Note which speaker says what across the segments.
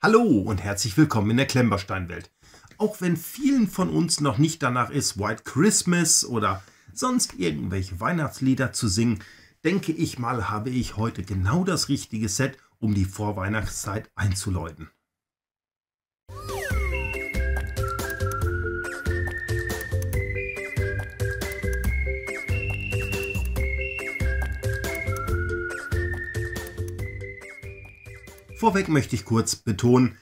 Speaker 1: Hallo und herzlich willkommen in der Klemmbaustein-Welt. Auch wenn vielen von uns noch nicht danach ist, White Christmas oder sonst irgendwelche Weihnachtslieder zu singen, denke ich mal, habe ich heute genau das richtige Set, um die Vorweihnachtszeit einzuläuten. Vorweg möchte ich kurz betonen,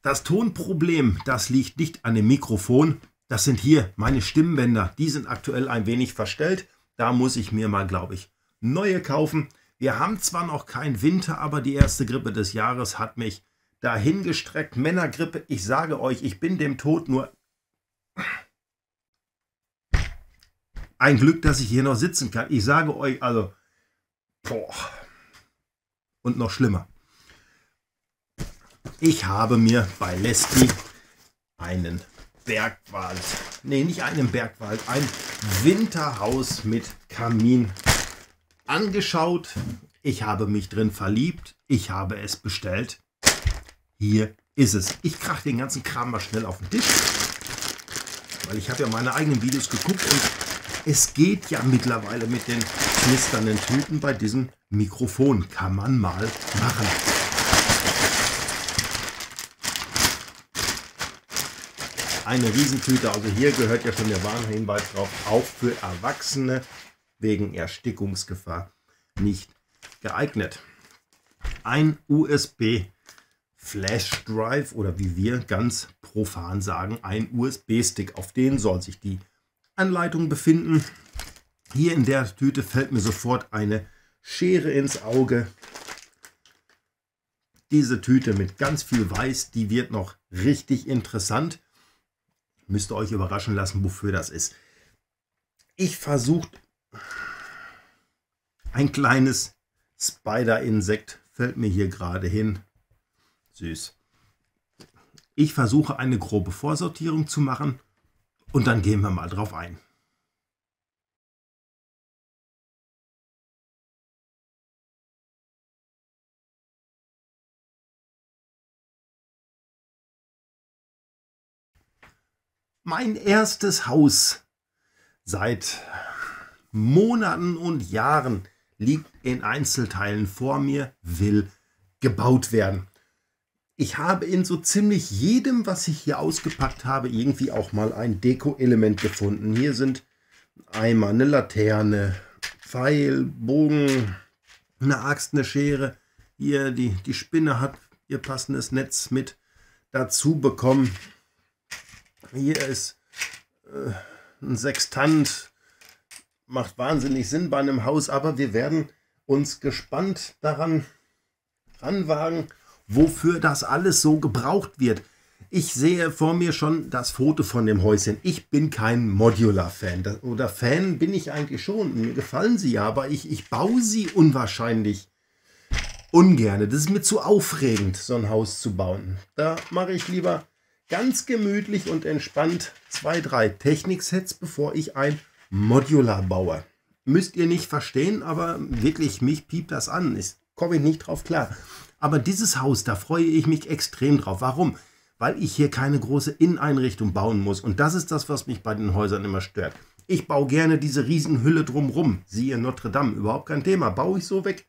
Speaker 1: das Tonproblem, das liegt nicht an dem Mikrofon. Das sind hier meine Stimmbänder. Die sind aktuell ein wenig verstellt. Da muss ich mir mal, glaube ich, neue kaufen. Wir haben zwar noch keinen Winter, aber die erste Grippe des Jahres hat mich dahin gestreckt. Männergrippe, ich sage euch, ich bin dem Tod nur... Ein Glück, dass ich hier noch sitzen kann. Ich sage euch, also... Boah. Und noch schlimmer. Ich habe mir bei Lesti einen Bergwald, nee, nicht einen Bergwald, ein Winterhaus mit Kamin angeschaut. Ich habe mich drin verliebt. Ich habe es bestellt. Hier ist es. Ich krach den ganzen Kram mal schnell auf den Tisch, weil ich habe ja meine eigenen Videos geguckt und es geht ja mittlerweile mit den knisternden Tüten bei diesem Mikrofon. Kann man mal machen. Eine Riesentüte, also hier gehört ja schon der Warnhinweis drauf, auch für Erwachsene wegen Erstickungsgefahr nicht geeignet. Ein USB Flash Drive oder wie wir ganz profan sagen, ein USB-Stick, auf den soll sich die Anleitung befinden. Hier in der Tüte fällt mir sofort eine Schere ins Auge. Diese Tüte mit ganz viel Weiß, die wird noch richtig interessant. Müsst ihr euch überraschen lassen, wofür das ist. Ich versuche ein kleines Spider-Insekt, fällt mir hier gerade hin. Süß. Ich versuche eine grobe Vorsortierung zu machen und dann gehen wir mal drauf ein. Mein erstes Haus seit Monaten und Jahren liegt in Einzelteilen vor mir, will gebaut werden. Ich habe in so ziemlich jedem, was ich hier ausgepackt habe, irgendwie auch mal ein Deko-Element gefunden. Hier sind Eimer, eine Laterne, Pfeil, Bogen, eine Axt, eine Schere. Hier die Spinne hat ihr passendes Netz mit dazu bekommen. Hier ist ein Sextant, macht wahnsinnig Sinn bei einem Haus, aber wir werden uns gespannt daran ranwagen, wofür das alles so gebraucht wird. Ich sehe vor mir schon das Foto von dem Häuschen. Ich bin kein Modular-Fan. Oder Fan bin ich eigentlich schon. Mir gefallen sie ja, aber ich baue sie unwahrscheinlich ungerne. Das ist mir zu aufregend, so ein Haus zu bauen. Da mache ich lieber ganz gemütlich und entspannt 2, 3 Techniksets, bevor ich ein Modular baue. Müsst ihr nicht verstehen, aber wirklich, mich piept das an. Ich komme nicht drauf klar. Aber dieses Haus, da freue ich mich extrem drauf. Warum? Weil ich hier keine große Inneneinrichtung bauen muss. Und das ist das, was mich bei den Häusern immer stört. Ich baue gerne diese Riesenhülle drumrum. Siehe Notre Dame, überhaupt kein Thema. Baue ich so weg.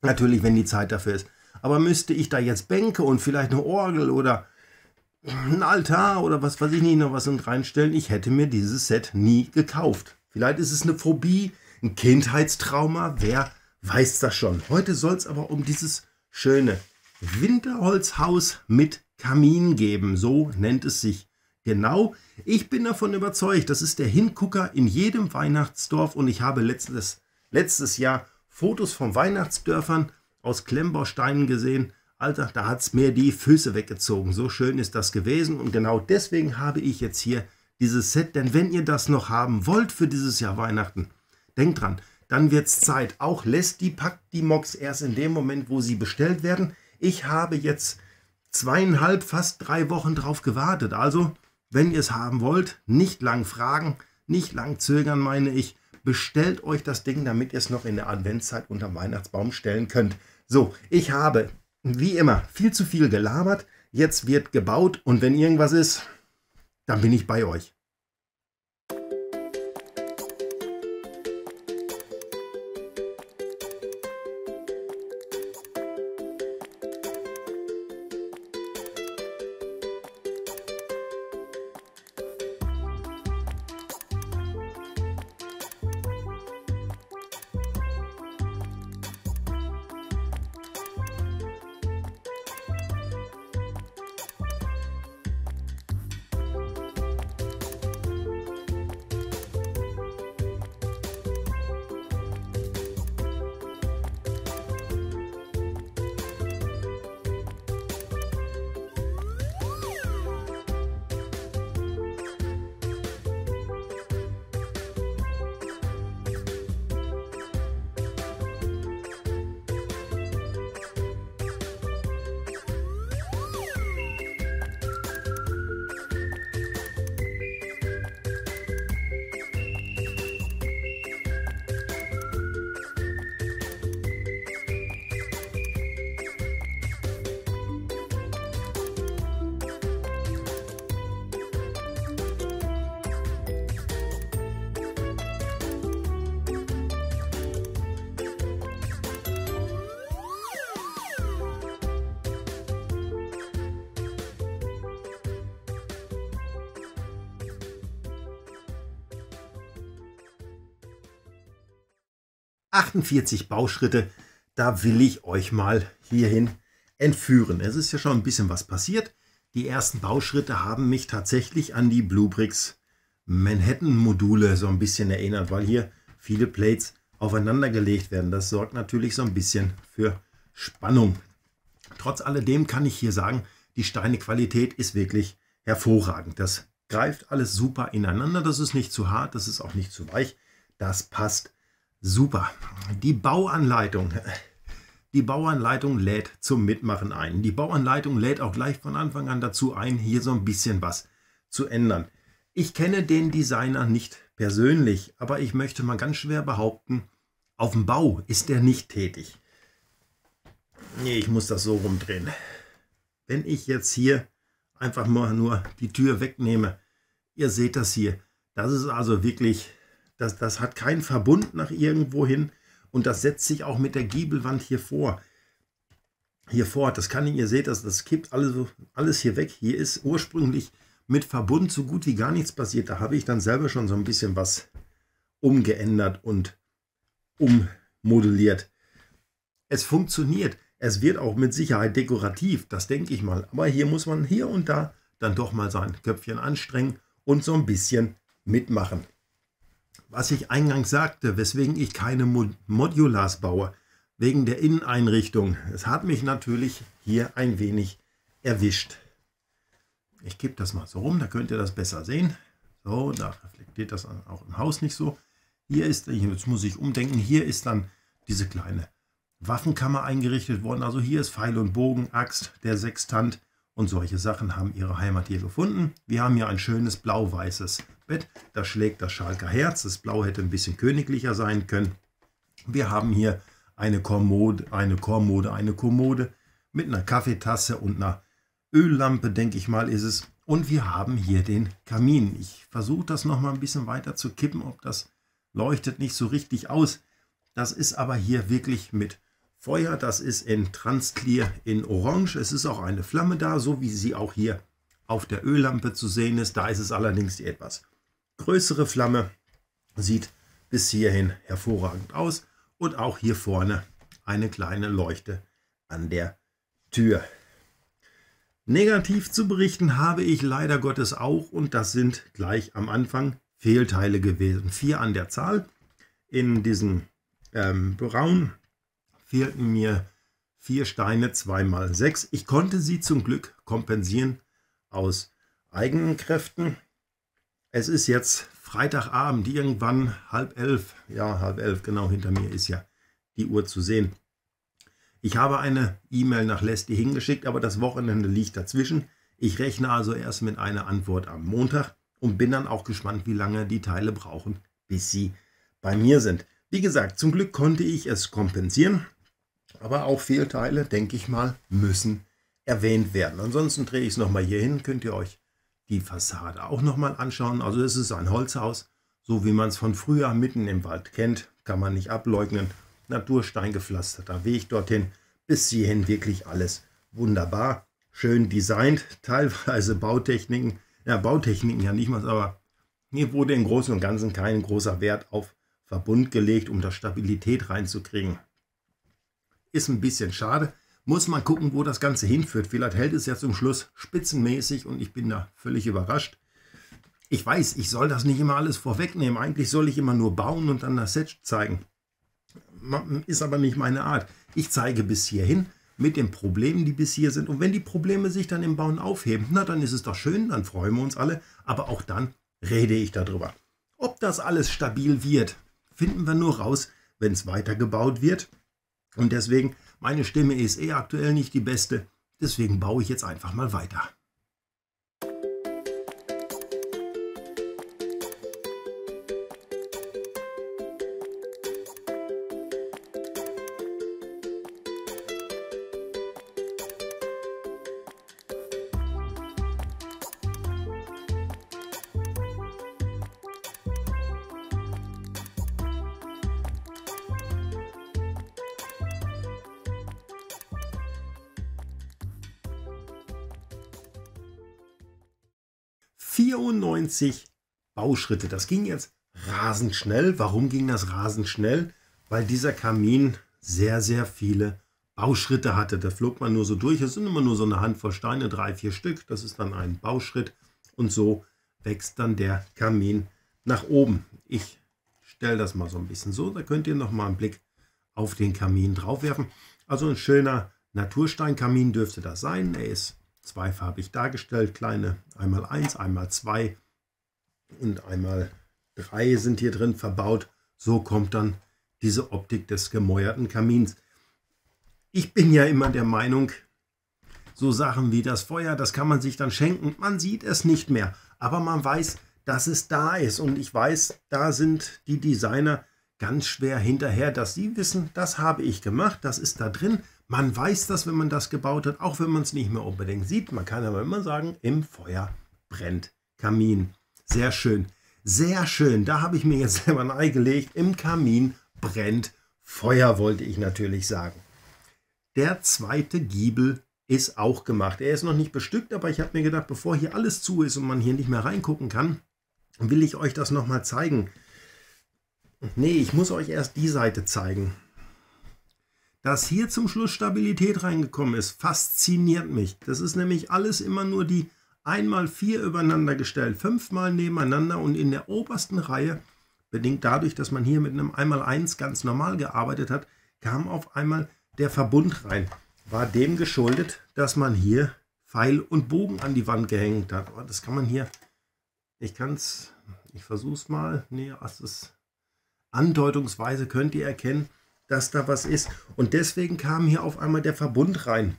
Speaker 1: Natürlich, wenn die Zeit dafür ist. Aber müsste ich da jetzt Bänke und vielleicht eine Orgel oder ein Altar oder was weiß ich nicht, noch was und reinstellen, ich hätte mir dieses Set nie gekauft. Vielleicht ist es eine Phobie, ein Kindheitstrauma, wer weiß das schon. Heute soll es aber um dieses schöne Winterholzhaus mit Kamin geben, so nennt es sich genau. Ich bin davon überzeugt, das ist der Hingucker in jedem Weihnachtsdorf und ich habe letztes Jahr Fotos von Weihnachtsdörfern aus Klemmbausteinen gesehen. Alter, da hat es mir die Füße weggezogen. So schön ist das gewesen und genau deswegen habe ich jetzt hier dieses Set. Denn wenn ihr das noch haben wollt für dieses Jahr Weihnachten, denkt dran, dann wird es Zeit. Auch Lesti packt die Mocs erst in dem Moment, wo sie bestellt werden. Ich habe jetzt 2,5, fast 3 Wochen drauf gewartet. Also, wenn ihr es haben wollt, nicht lang fragen, nicht lang zögern, meine ich. Bestellt euch das Ding, damit ihr es noch in der Adventszeit unterm Weihnachtsbaum stellen könnt. So, ich habe wie immer, viel zu viel gelabert. Jetzt wird gebaut und wenn irgendwas ist, dann bin ich bei euch. »48 Bauschritte, da will ich euch mal hierhin entführen.« Es ist ja schon ein bisschen was passiert. Die ersten Bauschritte haben mich tatsächlich an die Bluebricks Manhattan-Module so ein bisschen erinnert, weil hier viele Plates aufeinander gelegt werden. Das sorgt natürlich so ein bisschen für Spannung. Trotz alledem kann ich hier sagen, die Steinequalität ist wirklich hervorragend. Das greift alles super ineinander. Das ist nicht zu hart, das ist auch nicht zu weich. Das passt super. Die Bauanleitung lädt zum Mitmachen ein. Die Bauanleitung lädt auch gleich von Anfang an dazu ein, hier so ein bisschen was zu ändern. Ich kenne den Designer nicht persönlich, aber ich möchte mal ganz schwer behaupten, auf dem Bau ist er nicht tätig. Nee, ich muss das so rumdrehen. Wenn ich jetzt hier einfach mal nur die Tür wegnehme, ihr seht das hier, das ist also wirklich, das hat keinen Verbund nach irgendwo hin und das setzt sich auch mit der Giebelwand hier fort. Das kann ich, ihr seht das kippt alles hier weg. Hier ist ursprünglich mit Verbund so gut wie gar nichts passiert. Da habe ich dann selber schon so ein bisschen was umgeändert und ummodelliert. Es funktioniert. Es wird auch mit Sicherheit dekorativ, das denke ich mal. Aber hier muss man hier und da dann doch mal sein Köpfchen anstrengen und so ein bisschen mitmachen. Was ich eingangs sagte, weswegen ich keine Modulars baue, wegen der Inneneinrichtung. Es hat mich natürlich hier ein wenig erwischt. Ich kippe das mal so rum, da könnt ihr das besser sehen. So, da reflektiert das auch im Haus nicht so. Hier ist, jetzt muss ich umdenken, hier ist dann diese kleine Waffenkammer eingerichtet worden. Also hier ist Pfeil und Bogen, Axt, der Sextant und solche Sachen haben ihre Heimat hier gefunden. Wir haben hier ein schönes blau-weißes Bett. Da schlägt das Schalker Herz. Das Blau hätte ein bisschen königlicher sein können. Wir haben hier eine Kommode mit einer Kaffeetasse und einer Öllampe, denke ich mal, ist es. Und wir haben hier den Kamin. Ich versuche das noch mal ein bisschen weiter zu kippen, ob das leuchtet nicht so richtig aus. Das ist aber hier wirklich mit Feuer. Das ist in Transclear in Orange. Es ist auch eine Flamme da, so wie sie auch hier auf der Öllampe zu sehen ist. Da ist es allerdings die etwas größere Flamme. Sieht bis hierhin hervorragend aus. Und auch hier vorne eine kleine Leuchte an der Tür. Negativ zu berichten habe ich leider Gottes auch, und das sind gleich am Anfang Fehlteile gewesen. 4 an der Zahl. In diesem Braun fehlten mir 4 Steine, 2 mal 6. Ich konnte sie zum Glück kompensieren aus eigenen Kräften. Es ist jetzt Freitagabend, irgendwann 10:30. Ja, 10:30, genau, hinter mir ist ja die Uhr zu sehen. Ich habe eine E-Mail nach Lesti hingeschickt, aber das Wochenende liegt dazwischen. Ich rechne also erst mit einer Antwort am Montag und bin dann auch gespannt, wie lange die Teile brauchen, bis sie bei mir sind. Wie gesagt, zum Glück konnte ich es kompensieren. Aber auch Fehlteile, denke ich mal, müssen erwähnt werden. Ansonsten drehe ich es nochmal hier hin, könnt ihr euch die Fassade auch nochmal anschauen. Also es ist ein Holzhaus, so wie man es von früher mitten im Wald kennt, kann man nicht ableugnen. Natursteingepflasterter Weg dorthin, bis hierhin wirklich alles wunderbar, schön designt, teilweise Bautechniken ja nicht mal, aber hier wurde im Großen und Ganzen kein großer Wert auf Verbund gelegt, um da Stabilität reinzukriegen. Ist ein bisschen schade. Muss man gucken, wo das Ganze hinführt. Vielleicht hält es ja zum Schluss spitzenmäßig und ich bin da völlig überrascht. Ich weiß, ich soll das nicht immer alles vorwegnehmen. Eigentlich soll ich immer nur bauen und dann das Set zeigen. Ist aber nicht meine Art. Ich zeige bis hierhin mit den Problemen, die bis hier sind. Und wenn die Probleme sich dann im Bauen aufheben, na dann ist es doch schön, dann freuen wir uns alle. Aber auch dann rede ich darüber. Ob das alles stabil wird, finden wir nur raus, wenn es weitergebaut wird. Und deswegen, meine Stimme ist aktuell nicht die beste. Deswegen baue ich jetzt einfach mal weiter. ...94 Bauschritte. Das ging jetzt rasend schnell. Warum ging das rasend schnell? Weil dieser Kamin sehr, sehr viele Bauschritte hatte. Da flog man nur so durch. Es sind immer nur so eine Handvoll Steine, 3, 4 Stück. Das ist dann ein Bauschritt. Und so wächst dann der Kamin nach oben. Ich stelle das mal so ein bisschen so. Da könnt ihr noch mal einen Blick auf den Kamin drauf werfen. Also ein schöner Natursteinkamin dürfte das sein. Er ist zweifarbig dargestellt, kleine 1x1, 1x2 und 1x3 sind hier drin verbaut. So kommt dann diese Optik des gemäuerten Kamins. Ich bin ja immer der Meinung, so Sachen wie das Feuer, das kann man sich dann schenken. Man sieht es nicht mehr, aber man weiß, dass es da ist. Und ich weiß, da sind die Designer ganz schwer hinterher, dass sie wissen, das habe ich gemacht, das ist da drin. Man weiß das, wenn man das gebaut hat, auch wenn man es nicht mehr unbedingt sieht. Man kann aber immer sagen, im Feuer brennt Kamin. Sehr schön. Sehr schön. Da habe ich mir jetzt selber ein Ei gelegt. Im Kamin brennt Feuer, wollte ich natürlich sagen. Der zweite Giebel ist auch gemacht. Er ist noch nicht bestückt, aber ich habe mir gedacht, bevor hier alles zu ist und man hier nicht mehr reingucken kann, will ich euch das nochmal zeigen. Nee, ich muss euch erst die Seite zeigen. Dass hier zum Schluss Stabilität reingekommen ist, fasziniert mich. Das ist nämlich alles immer nur die 1x4 übereinander gestellt, 5-mal nebeneinander und in der obersten Reihe, bedingt dadurch, dass man hier mit einem 1x1 ganz normal gearbeitet hat, kam auf einmal der Verbund rein. War dem geschuldet, dass man hier Pfeil und Bogen an die Wand gehängt hat. Aber das kann man hier, ich versuche es mal, nee, das ist andeutungsweise, könnt ihr erkennen, dass da was ist. Und deswegen kam hier auf einmal der Verbund rein.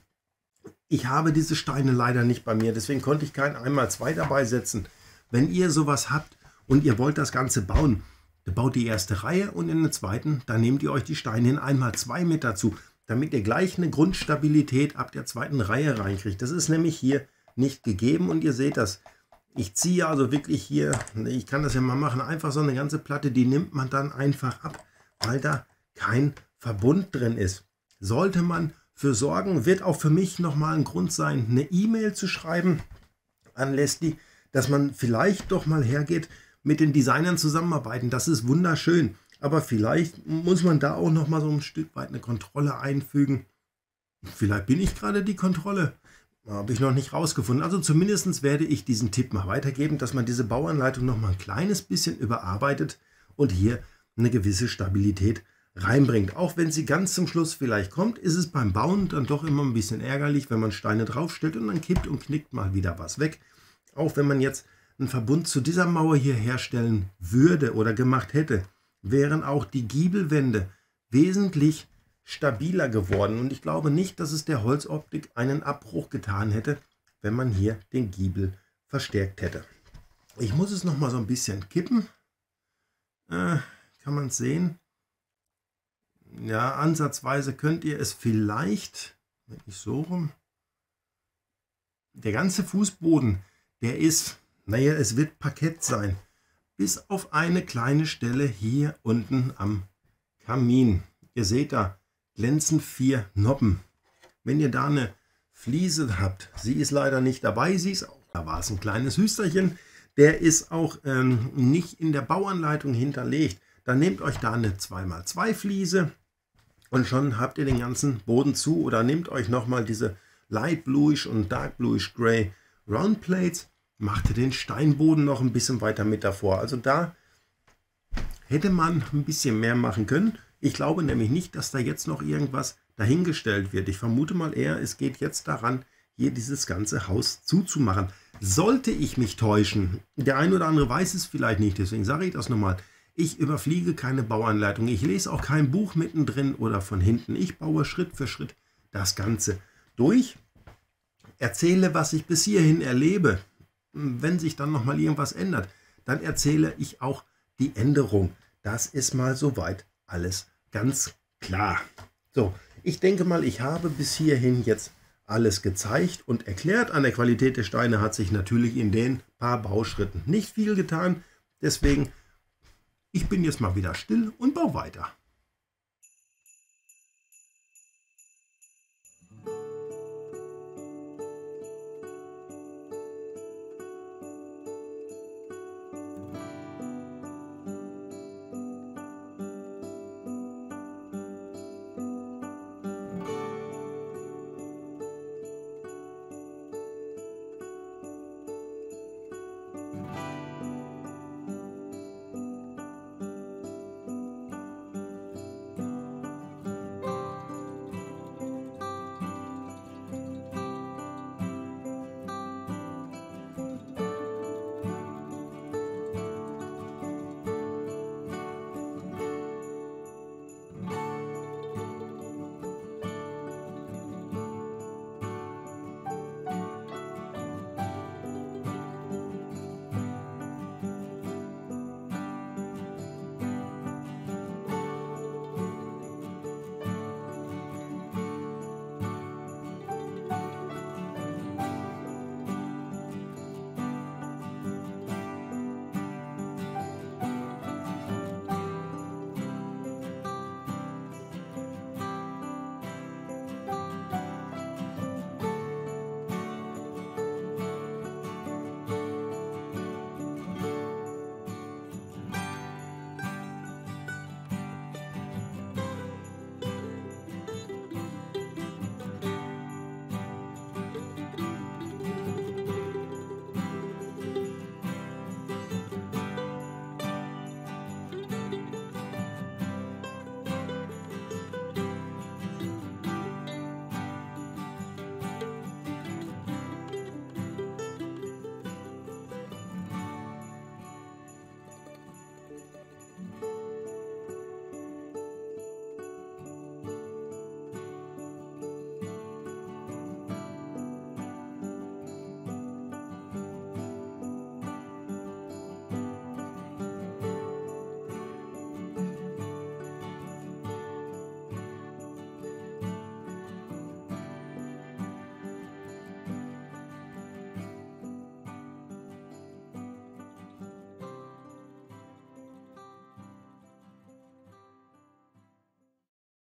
Speaker 1: Ich habe diese Steine leider nicht bei mir, deswegen konnte ich kein 1x2 dabei setzen. Wenn ihr sowas habt und ihr wollt das Ganze bauen, dann baut die erste Reihe und in der zweiten, dann nehmt ihr euch die Steine in 1x2 mit dazu, damit ihr gleich eine Grundstabilität ab der zweiten Reihe reinkriegt. Das ist nämlich hier nicht gegeben und ihr seht das. Ich ziehe also wirklich hier, ich kann das ja mal machen, einfach so eine ganze Platte, die nimmt man dann einfach ab, weil da kein Verbund drin ist. Sollte man für sorgen, wird auch für mich nochmal ein Grund sein, eine E-Mail zu schreiben an Leslie, dass man vielleicht doch mal hergeht, mit den Designern zusammenarbeiten. Das ist wunderschön, aber vielleicht muss man da auch nochmal so ein Stück weit eine Kontrolle einfügen. Vielleicht bin ich gerade die Kontrolle. Habe ich noch nicht rausgefunden. Also zumindest werde ich diesen Tipp mal weitergeben, dass man diese Bauanleitung noch mal ein kleines bisschen überarbeitet und hier eine gewisse Stabilität reinbringt. Auch wenn sie ganz zum Schluss vielleicht kommt, ist es beim Bauen dann doch immer ein bisschen ärgerlich, wenn man Steine draufstellt und dann kippt und knickt mal wieder was weg. Auch wenn man jetzt einen Verbund zu dieser Mauer hier herstellen würde oder gemacht hätte, wären auch die Giebelwände wesentlich stabiler geworden. Und ich glaube nicht, dass es der Holzoptik einen Abbruch getan hätte, wenn man hier den Giebel verstärkt hätte. Ich muss es noch mal so ein bisschen kippen. Kann man es sehen? Ja, ansatzweise könnt ihr es vielleicht, wenn ich so rum, der ganze Fußboden, der ist, naja, es wird Parkett sein, bis auf eine kleine Stelle hier unten am Kamin. Ihr seht da, glänzen 4 Noppen. Wenn ihr da eine Fliese habt, sie ist leider nicht dabei, sie ist auch, da war es ein kleines Hüsterchen, der ist auch nicht in der Bauanleitung hinterlegt. Dann nehmt euch da eine 2x2 Fliese und schon habt ihr den ganzen Boden zu, oder nehmt euch nochmal diese Light Bluish und Dark Bluish Gray Round Plates, macht ihr den Steinboden noch ein bisschen weiter mit davor. Also da hätte man ein bisschen mehr machen können. Ich glaube nämlich nicht, dass da jetzt noch irgendwas dahingestellt wird. Ich vermute mal eher, es geht jetzt daran, hier dieses ganze Haus zuzumachen. Sollte ich mich täuschen, der ein oder andere weiß es vielleicht nicht, deswegen sage ich das nochmal. Ich überfliege keine Bauanleitung. Ich lese auch kein Buch mittendrin oder von hinten. Ich baue Schritt für Schritt das Ganze durch, erzähle, was ich bis hierhin erlebe. Wenn sich dann nochmal irgendwas ändert, dann erzähle ich auch die Änderung. Das ist mal soweit alles ganz klar. So, ich denke mal, ich habe bis hierhin jetzt alles gezeigt und erklärt. An der Qualität der Steine hat sich natürlich in den paar Bauschritten nicht viel getan. Deswegen, ich bin jetzt mal wieder still und baue weiter.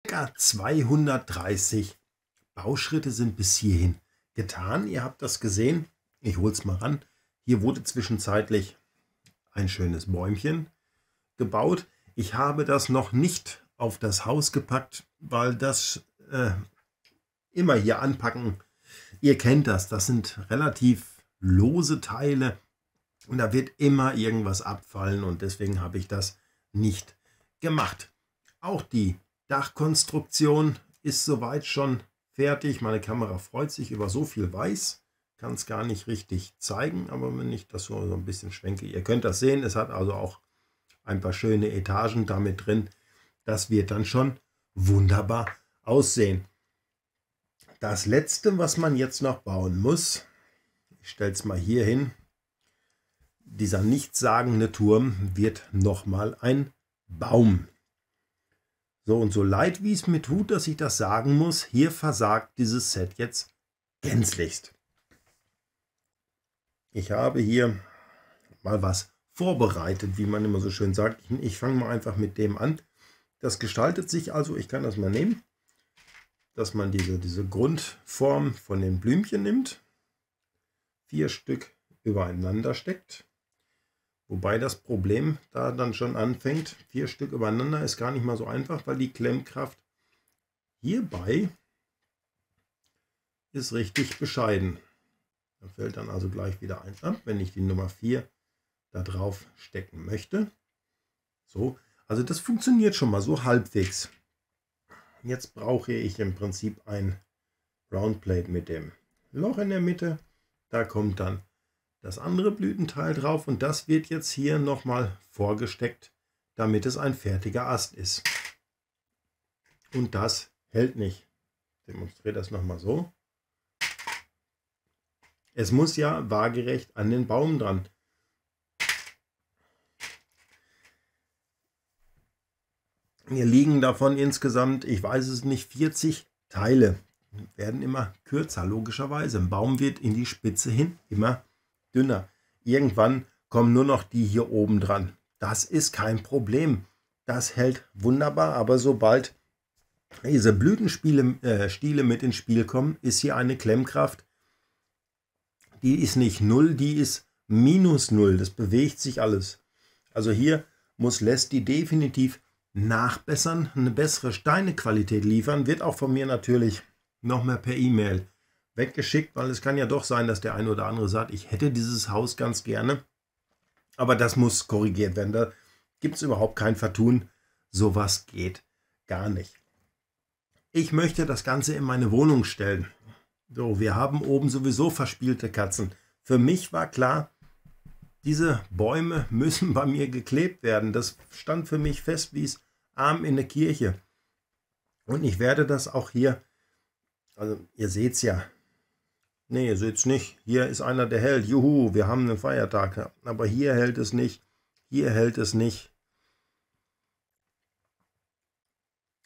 Speaker 1: Ca. 230 Bauschritte sind bis hierhin getan. Ihr habt das gesehen. Ich hole es mal ran. Hier wurde zwischenzeitlich ein schönes Bäumchen gebaut. Ich habe das noch nicht auf das Haus gepackt, weil das immer hier anpacken. Ihr kennt das. Das sind relativ lose Teile und da wird immer irgendwas abfallen und deswegen habe ich das nicht gemacht. Auch die Dachkonstruktion ist soweit schon fertig. Meine Kamera freut sich über so viel Weiß. Kann es gar nicht richtig zeigen, aber wenn ich das so ein bisschen schwenke, ihr könnt das sehen. Es hat also auch ein paar schöne Etagen damit drin. Das wird dann schon wunderbar aussehen. Das letzte, was man jetzt noch bauen muss, ich stelle es mal hier hin, dieser nichtssagende Turm wird nochmal ein Baum. So und so leid, wie es mir tut, dass ich das sagen muss, hier versagt dieses Set jetzt gänzlichst. Ich habe hier mal was vorbereitet, wie man immer so schön sagt. Ich fange mal einfach mit dem an. Das gestaltet sich also, ich kann das mal nehmen, dass man diese Grundform von den Blümchen nimmt, 4 Stück übereinander steckt. Wobei das Problem da dann schon anfängt, 4 Stück übereinander ist gar nicht mal so einfach, weil die Klemmkraft hierbei ist richtig bescheiden. Da fällt dann also gleich wieder eins ab, wenn ich die Nummer 4 da drauf stecken möchte. So, also das funktioniert schon mal so halbwegs. Jetzt brauche ich im Prinzip ein Roundplate mit dem Loch in der Mitte. Da kommt dann das andere Blütenteil drauf und das wird jetzt hier nochmal vorgesteckt, damit es ein fertiger Ast ist. Und das hält nicht. Ich demonstriere das nochmal so. Es muss ja waagerecht an den Baum dran. Hier liegen davon insgesamt, ich weiß es nicht, 40 Teile. Werden immer kürzer, logischerweise. Ein Baum wird in die Spitze hin immer dünner. Irgendwann kommen nur noch die hier oben dran. Das ist kein Problem. Das hält wunderbar, aber sobald diese Blütenstiele mit ins Spiel kommen, ist hier eine Klemmkraft. Die ist nicht 0, die ist -0. Das bewegt sich alles. Also hier muss Lesti definitiv nachbessern, eine bessere Steinequalität liefern. Wird auch von mir natürlich noch mehr per E-Mail weggeschickt, weil es kann ja doch sein, dass der eine oder andere sagt, ich hätte dieses Haus ganz gerne. Aber das muss korrigiert werden. Da gibt es überhaupt kein Vertun. Sowas geht gar nicht. Ich möchte das Ganze in meine Wohnung stellen. So, wir haben oben sowieso verspielte Katzen. Für mich war klar, diese Bäume müssen bei mir geklebt werden. Das stand für mich fest wie es Arm in der Kirche. Und ich werde das auch hier, also ihr seht es ja. Nee, ihr seht es nicht. Hier ist einer, der hält. Juhu, wir haben einen Feiertag. Aber hier hält es nicht. Hier hält es nicht.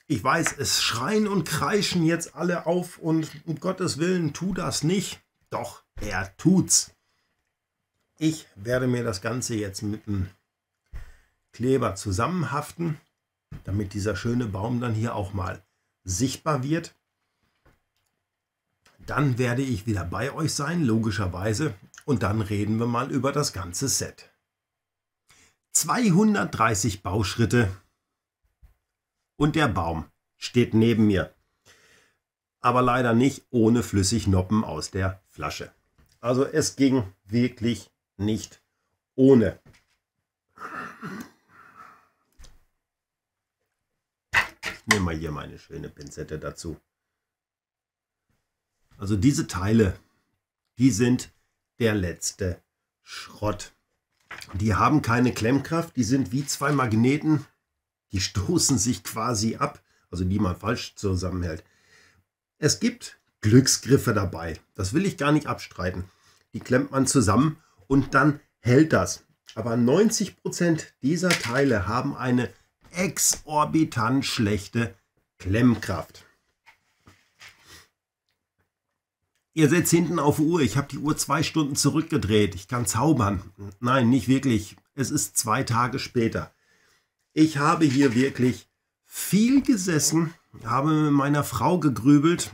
Speaker 1: Ich weiß, es schreien und kreischen jetzt alle auf und um Gottes Willen, tu das nicht. Doch, er tut's. Ich werde mir das Ganze jetzt mit einem Kleber zusammenhaften, damit dieser schöne Baum dann hier auch mal sichtbar wird. Dann werde ich wieder bei euch sein, logischerweise. Und dann reden wir mal über das ganze Set. 230 Bauschritte. Und der Baum steht neben mir. Aber leider nicht ohne Flüssignoppen aus der Flasche. Also es ging wirklich nicht ohne. Ich nehme mal hier meine schöne Pinzette dazu. Also diese Teile, die sind der letzte Schrott. Die haben keine Klemmkraft, die sind wie 2 Magneten. Die stoßen sich quasi ab, also die man falsch zusammenhält. Es gibt Glücksgriffe dabei, das will ich gar nicht abstreiten. Die klemmt man zusammen und dann hält das. Aber 90% dieser Teile haben eine exorbitant schlechte Klemmkraft. Ihr seht hinten auf der Uhr, ich habe die Uhr 2 Stunden zurückgedreht. Ich kann zaubern. Nein, nicht wirklich. Es ist 2 Tage später. Ich habe hier wirklich viel gesessen, habe mit meiner Frau gegrübelt,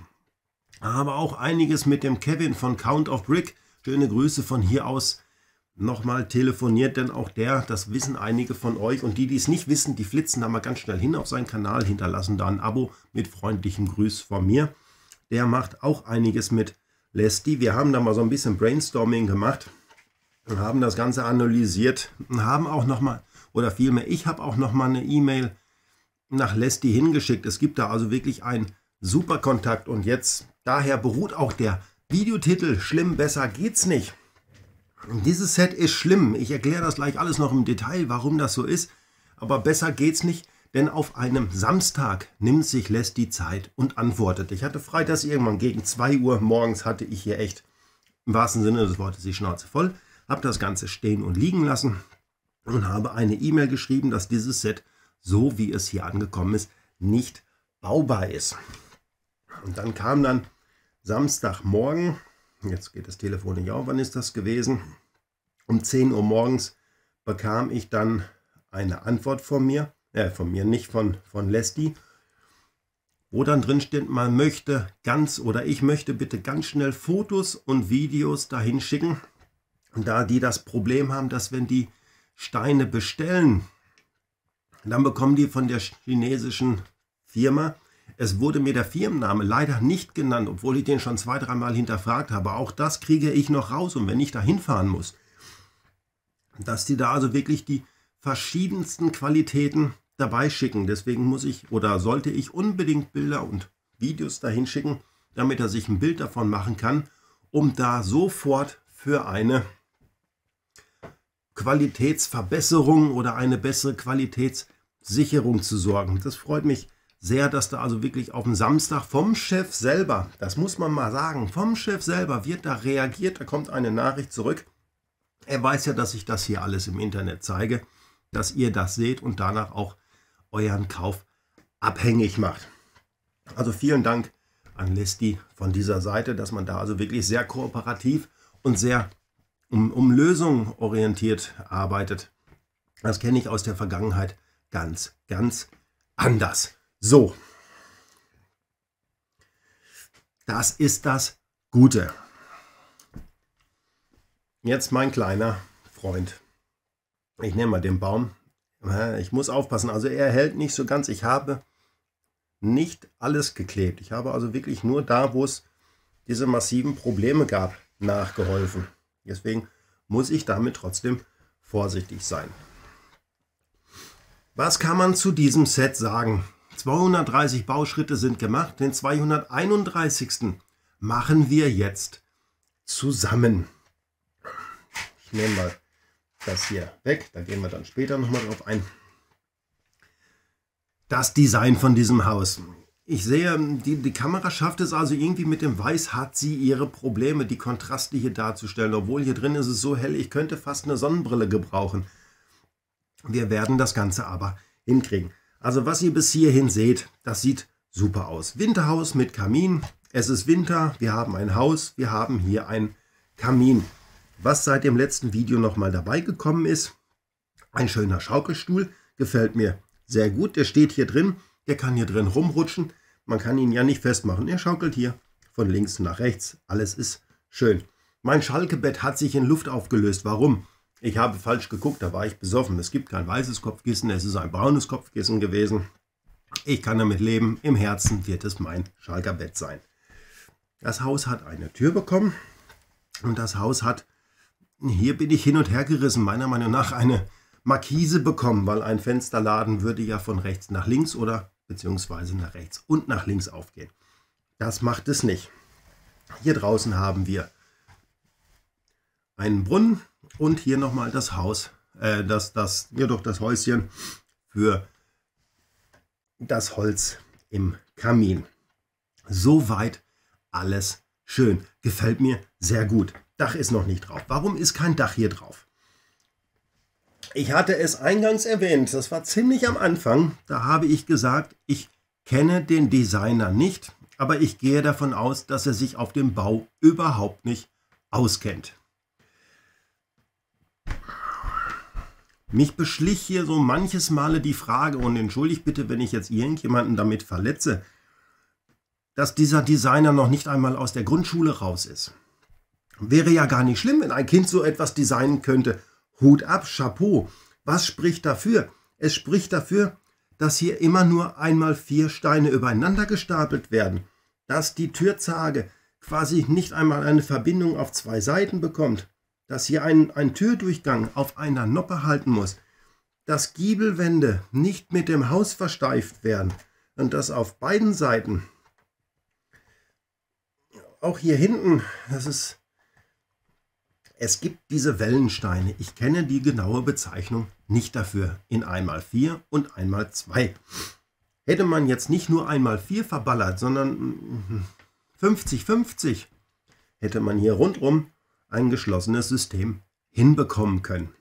Speaker 1: habe auch einiges mit dem Kevin von Count of Brick, schöne Grüße von hier aus, nochmal telefoniert, denn auch der, das wissen einige von euch und die es nicht wissen, die flitzen da mal ganz schnell hin auf seinen Kanal, hinterlassen da ein Abo mit freundlichem Grüß von mir. Der macht auch einiges mit Lesti. Wir haben da mal so ein bisschen Brainstorming gemacht und haben das Ganze analysiert und haben auch nochmal, oder vielmehr, ich habe auch nochmal eine E-Mail nach Lesti hingeschickt. Es gibt da also wirklich einen super Kontakt und jetzt, daher beruht auch der Videotitel, schlimm, besser geht's nicht. Dieses Set ist schlimm. Ich erkläre das gleich alles noch im Detail, warum das so ist, aber besser geht's nicht, denn auf einem Samstag nimmt sich Lesti Zeit und antwortet. Ich hatte freitags irgendwann gegen 2 Uhr morgens hatte ich hier echt, im wahrsten Sinne des Wortes, die Schnauze voll, habe das Ganze stehen und liegen lassen und habe eine E-Mail geschrieben, dass dieses Set, so wie es hier angekommen ist, nicht baubar ist. Und dann kam dann Samstagmorgen, jetzt geht das Telefon nicht auf, wann ist das gewesen? Um 10 Uhr morgens bekam ich dann eine Antwort von mir nicht, von Lesti, wo dann drin steht, ich möchte bitte ganz schnell Fotos und Videos dahin schicken, da die das Problem haben, dass wenn die Steine bestellen, dann bekommen die von der chinesischen Firma, es wurde mir der Firmenname leider nicht genannt, obwohl ich den schon 2-3 Mal hinterfragt habe, auch das kriege ich noch raus, und wenn ich da hinfahren muss, dass die da also wirklich die verschiedensten Qualitäten dabei schicken. Deswegen sollte ich unbedingt Bilder und Videos dahin schicken, damit er sich ein Bild davon machen kann, um da sofort für eine Qualitätsverbesserung oder eine bessere Qualitätssicherung zu sorgen. Das freut mich sehr, dass da also wirklich auf den Samstag vom Chef selber, das muss man mal sagen, vom Chef selber wird da reagiert, da kommt eine Nachricht zurück. Er weiß ja, dass ich das hier alles im Internet zeige, dass ihr das seht und danach auch euren Kauf abhängig macht. Also vielen Dank an Lesti von dieser Seite, dass man da also wirklich sehr kooperativ und sehr um Lösungen orientiert arbeitet. Das kenne ich aus der Vergangenheit ganz, ganz anders. So, das ist das Gute. Jetzt mein kleiner Freund. Ich nehme mal den Baum. Ich muss aufpassen, also er hält nicht so ganz. Ich habe nicht alles geklebt. Ich habe also wirklich nur da, wo es diese massiven Probleme gab, nachgeholfen. Deswegen muss ich damit trotzdem vorsichtig sein. Was kann man zu diesem Set sagen? 230 Bauschritte sind gemacht. Den 231. machen wir jetzt zusammen. Ich nehme mal das hier weg, da gehen wir dann später nochmal drauf ein. Das Design von diesem Haus. Ich sehe, die Kamera schafft es also irgendwie mit dem Weiß, hat sie ihre Probleme, die Kontraste hier darzustellen. Obwohl hier drin ist es so hell, ich könnte fast eine Sonnenbrille gebrauchen. Wir werden das Ganze aber hinkriegen. Also was ihr bis hierhin seht, das sieht super aus. Winterhaus mit Kamin. Es ist Winter, wir haben ein Haus, wir haben hier einen Kamin. Was seit dem letzten Video nochmal dabei gekommen ist, ein schöner Schaukelstuhl, gefällt mir sehr gut. Der steht hier drin, der kann hier drin rumrutschen. Man kann ihn ja nicht festmachen. Er schaukelt hier von links nach rechts. Alles ist schön. Mein Schalkebett hat sich in Luft aufgelöst. Warum? Ich habe falsch geguckt, da war ich besoffen. Es gibt kein weißes Kopfkissen, es ist ein braunes Kopfkissen gewesen. Ich kann damit leben. Im Herzen wird es mein Schalkerbett sein. Das Haus hat eine Tür bekommen und das Haus hat, hier bin ich hin und her gerissen, meiner Meinung nach eine Markise bekommen, weil ein Fensterladen würde ja von rechts nach links oder beziehungsweise nach rechts und nach links aufgehen. Das macht es nicht. Hier draußen haben wir einen Brunnen und hier nochmal das Haus, das Häuschen für das Holz im Kamin. Soweit alles schön. Gefällt mir sehr gut. Dach ist noch nicht drauf. Warum ist kein Dach hier drauf? Ich hatte es eingangs erwähnt, das war ziemlich am Anfang. Da habe ich gesagt, ich kenne den Designer nicht, aber ich gehe davon aus, dass er sich auf dem Bau überhaupt nicht auskennt. Mich beschlich hier so manches Male die Frage, und entschuldigt bitte, wenn ich jetzt irgendjemanden damit verletze, dass dieser Designer noch nicht einmal aus der Grundschule raus ist. Wäre ja gar nicht schlimm, wenn ein Kind so etwas designen könnte. Hut ab, Chapeau. Was spricht dafür? Es spricht dafür, dass hier immer nur einmal 4 Steine übereinander gestapelt werden. Dass die Türzage quasi nicht einmal eine Verbindung auf 2 Seiten bekommt. Dass hier ein Türdurchgang auf einer Noppe halten muss. Dass Giebelwände nicht mit dem Haus versteift werden. Und dass auf beiden Seiten, auch hier hinten, es gibt diese Wellensteine. Ich kenne die genaue Bezeichnung nicht dafür. In 1x4 und 1x2. Hätte man jetzt nicht nur 1x4 verballert, sondern 50-50, hätte man hier rundum ein geschlossenes System hinbekommen können.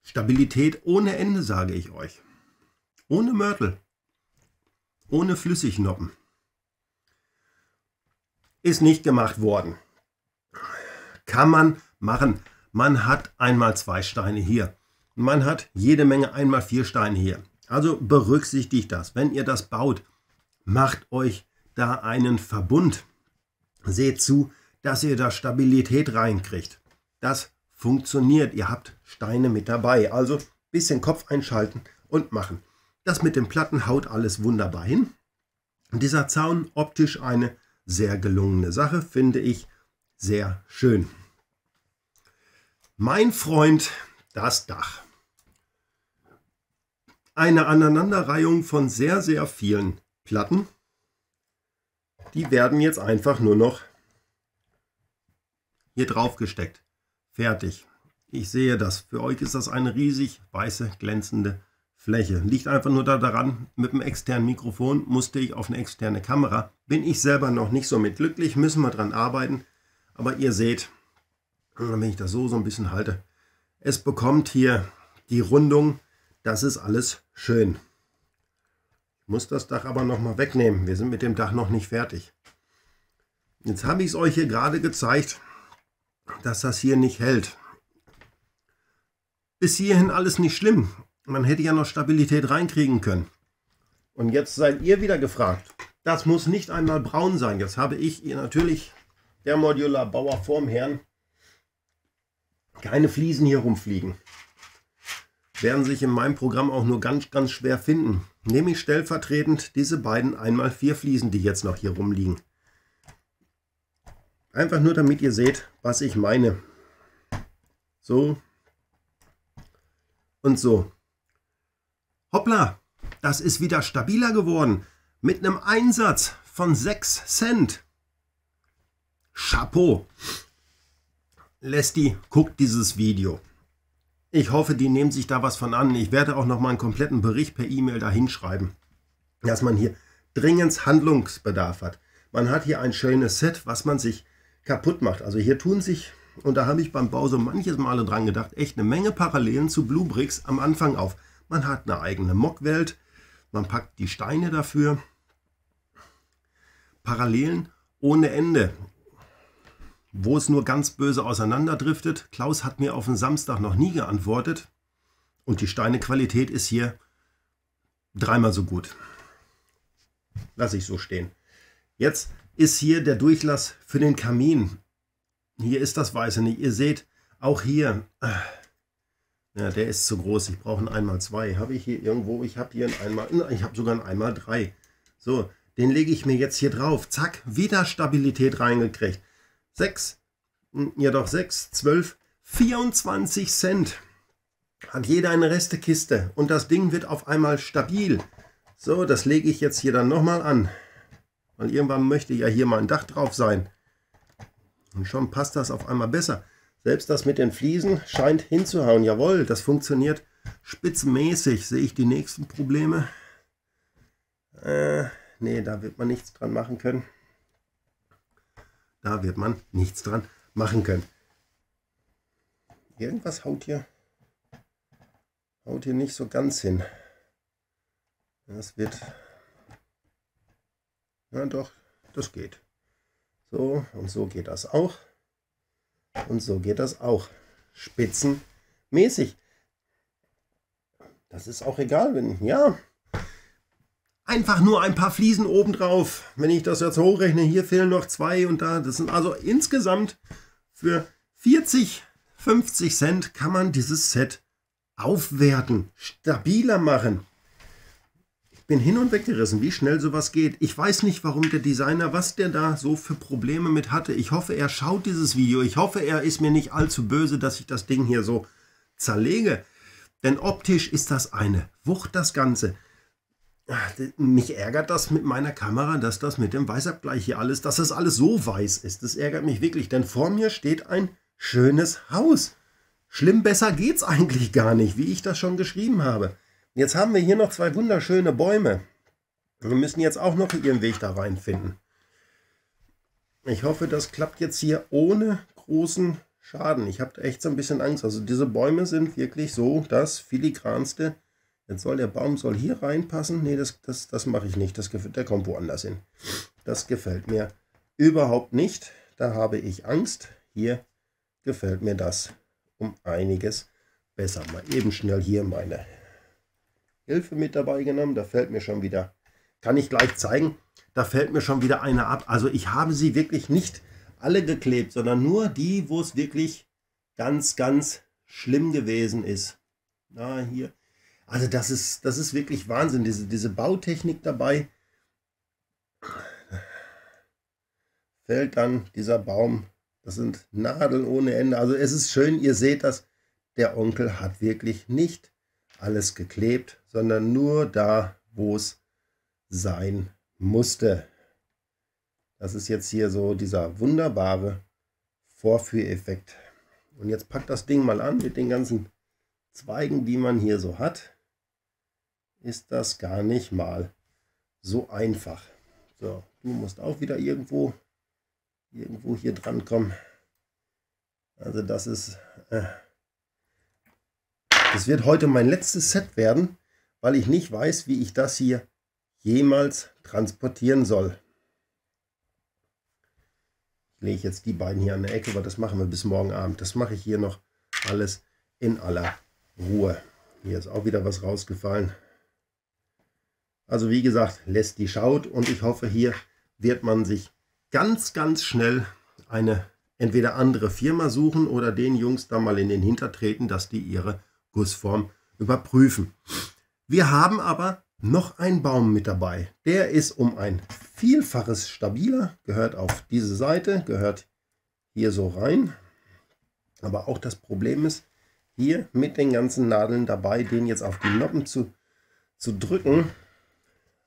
Speaker 1: Stabilität ohne Ende, sage ich euch. Ohne Mörtel. ohne Flüssignoppen. Ist nicht gemacht worden. Kann man machen. Man hat einmal 2 Steine hier. Man hat jede Menge einmal 4 Steine hier. Also berücksichtigt das. Wenn ihr das baut, macht euch da einen Verbund. Seht zu, dass ihr da Stabilität reinkriegt. Das funktioniert. Ihr habt Steine mit dabei. Also ein bisschen Kopf einschalten und machen. Das mit den Platten haut alles wunderbar hin. Dieser Zaun optisch eine sehr gelungene Sache, finde ich sehr schön. Mein Freund, das Dach. Eine Aneinanderreihung von sehr, sehr vielen Platten. Die werden jetzt einfach nur noch hier drauf gesteckt. Fertig. Ich sehe das. Für euch ist das eine riesig weiße, glänzende Fläche. Liegt einfach nur daran, mit dem externen Mikrofon musste ich auf eine externe Kamera. Bin ich selber noch nicht so mit glücklich, müssen wir dran arbeiten. Aber ihr seht, wenn ich das so ein bisschen halte, es bekommt hier die Rundung. Das ist alles schön. Ich muss das Dach aber noch mal wegnehmen. Wir sind mit dem Dach noch nicht fertig. Jetzt habe ich es euch hier gerade gezeigt, dass das hier nicht hält. Bis hierhin alles nicht schlimm. Man hätte ja noch Stabilität reinkriegen können. Und jetzt seid ihr wieder gefragt. Das muss nicht einmal braun sein. Jetzt habe ich hier natürlich, der Modularbauer vorm Herrn, keine Fliesen hier rumfliegen. Werden sich in meinem Programm auch nur ganz, ganz schwer finden. Nehme ich stellvertretend diese beiden 1x4 Fliesen, die jetzt noch hier rumliegen. Einfach nur, damit ihr seht, was ich meine. So und so. Hoppla, das ist wieder stabiler geworden. Mit einem Einsatz von 6 Cent. Chapeau. Lesti, guckt dieses Video. Ich hoffe, die nehmen sich da was von an. Ich werde auch noch mal einen kompletten Bericht per E-Mail dahin schreiben, dass man hier dringend Handlungsbedarf hat. Man hat hier ein schönes Set, was man sich kaputt macht. Also hier tun sich, und da habe ich beim Bau so manches Mal dran gedacht, echt eine Menge Parallelen zu Bluebricks am Anfang auf. Man hat eine eigene Mockwelt, man packt die Steine dafür. Parallelen ohne Ende. Wo es nur ganz böse auseinanderdriftet. Klaus hat mir auf den Samstag noch nie geantwortet. Und die Steinequalität ist hier 3-mal so gut. Lasse ich so stehen. Jetzt ist hier der Durchlass für den Kamin. Hier ist das Weiße nicht. Ihr seht, auch hier, ja, der ist zu groß. Ich brauche einen 1x2. Habe ich hier irgendwo? Ich habe hier ich habe sogar einen 1x3. So, den lege ich mir jetzt hier drauf. Zack, wieder Stabilität reingekriegt. 6, 12, 24 Cent. Hat jeder eine Restekiste. Und das Ding wird auf einmal stabil. So, das lege ich jetzt hier dann nochmal an. Weil irgendwann möchte ja hier mal ein Dach drauf sein. Und schon passt das auf einmal besser. Selbst das mit den Fliesen scheint hinzuhauen. Jawohl, das funktioniert spitzenmäßig. Sehe ich die nächsten Probleme? Nee, da wird man nichts dran machen können. Da wird man nichts dran machen können. Irgendwas haut hier nicht so ganz hin. Das wird... Na doch, das geht. So und so geht das auch. Und so geht das auch. Spitzenmäßig. Das ist auch egal, wenn... Ja... Einfach nur ein paar Fliesen obendrauf. Wenn ich das jetzt hochrechne, hier fehlen noch 2 und da. Das sind also insgesamt für 40, 50 Cent kann man dieses Set aufwerten, stabiler machen. Ich bin hin und weg gerissen, wie schnell sowas geht. Ich weiß nicht, warum der Designer, was der da so für Probleme mit hatte. Ich hoffe, er schaut dieses Video. Ich hoffe, er ist mir nicht allzu böse, dass ich das Ding hier so zerlege. Denn optisch ist das eine Wucht, das Ganze. Mich ärgert das mit meiner Kamera, dass das mit dem Weißabgleich hier alles, dass das alles so weiß ist. Das ärgert mich wirklich, denn vor mir steht ein schönes Haus. Schlimm besser geht's eigentlich gar nicht, wie ich das schon geschrieben habe. Jetzt haben wir hier noch 2 wunderschöne Bäume. Wir müssen jetzt auch noch ihren Weg da reinfinden. Ich hoffe, das klappt jetzt hier ohne großen Schaden. Ich habe echt so ein bisschen Angst. Also diese Bäume sind wirklich so das Filigranste Jetzt soll der Baum hier reinpassen. Nee, das mache ich nicht. Der kommt woanders hin. Das gefällt mir überhaupt nicht. Da habe ich Angst. Hier gefällt mir das um einiges besser. Mal eben schnell hier meine Hilfe mit dabei genommen. Da fällt mir schon wieder, kann ich gleich zeigen, da fällt mir schon wieder eine ab. Also ich habe sie wirklich nicht alle geklebt, sondern nur die, wo es wirklich ganz, ganz schlimm gewesen ist. Na, hier. Also das ist wirklich Wahnsinn, diese Bautechnik dabei. Fällt dann dieser Baum, das sind Nadeln ohne Ende. Also es ist schön, ihr seht das, der Onkel hat wirklich nicht alles geklebt, sondern nur da, wo es sein musste. Das ist jetzt hier so dieser wunderbare Vorführeffekt. Und jetzt packt das Ding mal an mit den ganzen Zweigen, die man hier so hat. Ist das gar nicht mal so einfach. So, du musst auch wieder irgendwo hier dran kommen. Also das ist, das wird heute mein letztes Set werden, weil ich nicht weiß, wie ich das hier jemals transportieren soll. Ich lege jetzt die beiden hier an der Ecke, aber das machen wir bis morgen Abend. Das mache ich hier noch alles in aller Ruhe. Hier ist auch wieder was rausgefallen. Also wie gesagt, Lesti schaut und ich hoffe, hier wird man sich ganz, ganz schnell eine entweder andere Firma suchen oder den Jungs da mal in den Hintern treten, dass die ihre Gussform überprüfen. Wir haben aber noch einen Baum mit dabei. Der ist um ein Vielfaches stabiler, gehört auf diese Seite, gehört hier so rein. Aber auch das Problem ist, hier mit den ganzen Nadeln dabei, den jetzt auf die Noppen zu drücken.